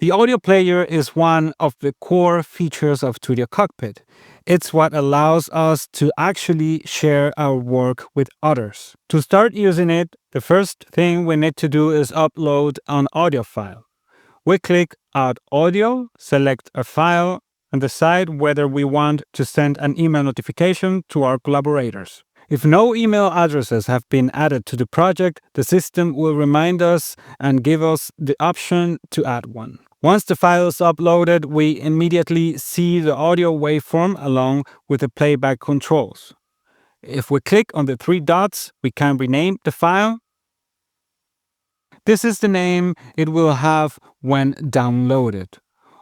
The audio player is one of the core features of Studio Cockpit. It's what allows us to actually share our work with others. To start using it, the first thing we need to do is upload an audio file. We click Add Audio, select a file, and decide whether we want to send an email notification to our collaborators. If no email addresses have been added to the project, the system will remind us and give us the option to add one. Once the file is uploaded, we immediately see the audio waveform along with the playback controls. If we click on the three dots, we can rename the file. This is the name it will have when downloaded,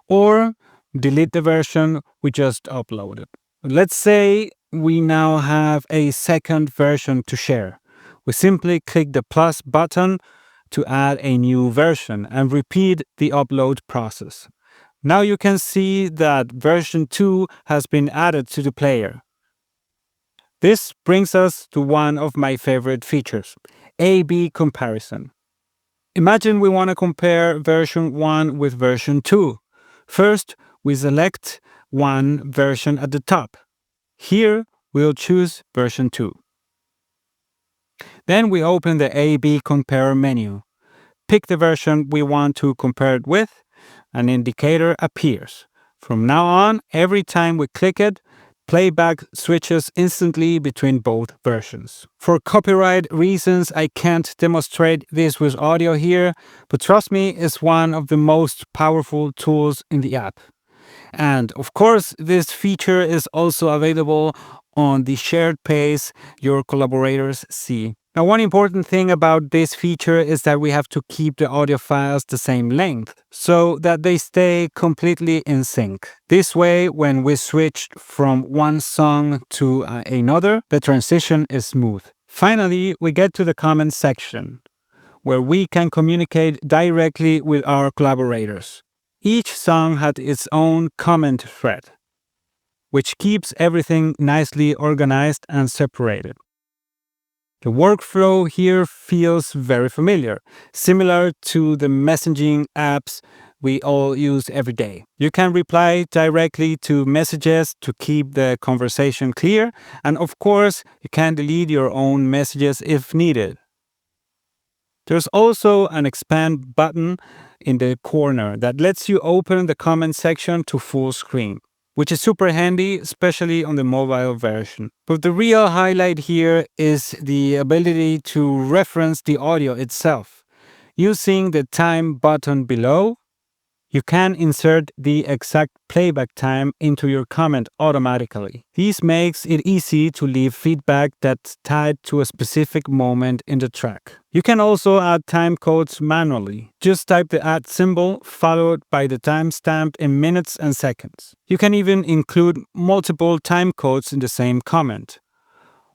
or delete the version we just uploaded. Let's say we now have a second version to share. We simply click the plus button to add a new version and repeat the upload process. Now you can see that version 2 has been added to the player. This brings us to one of my favorite features, A/B comparison. Imagine we want to compare version 1 with version 2. First, we select one version at the top. Here, we'll choose version 2. Then we open the A/B compare menu. Pick the version we want to compare it with. An indicator appears. From now on, every time we click it, playback switches instantly between both versions. For copyright reasons, I can't demonstrate this with audio here, but trust me, it's one of the most powerful tools in the app. And of course, this feature is also available on the shared page your collaborators see. Now, one important thing about this feature is that we have to keep the audio files the same length so that they stay completely in sync. This way, when we switch from one song to another, the transition is smooth. Finally, we get to the comment section, where we can communicate directly with our collaborators. Each song had its own comment thread, which keeps everything nicely organized and separated. The workflow here feels very familiar, similar to the messaging apps we all use every day. You can reply directly to messages to keep the conversation clear, and of course, you can delete your own messages if needed. There's also an expand button in the corner that lets you open the comment section to full screen, which is super handy, especially on the mobile version. But the real highlight here is the ability to reference the audio itself. Using the time button below, you can insert the exact playback time into your comment automatically. This makes it easy to leave feedback that's tied to a specific moment in the track. You can also add time codes manually. Just type the add symbol followed by the timestamp in minutes and seconds. You can even include multiple time codes in the same comment.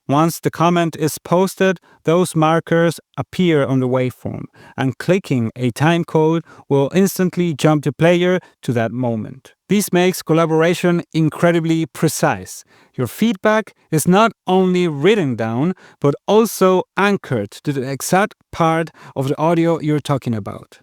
Once the comment is posted, those markers appear on the waveform, and clicking a timecode will instantly jump the player to that moment. This makes collaboration incredibly precise. Your feedback is not only written down, but also anchored to the exact part of the audio you're talking about.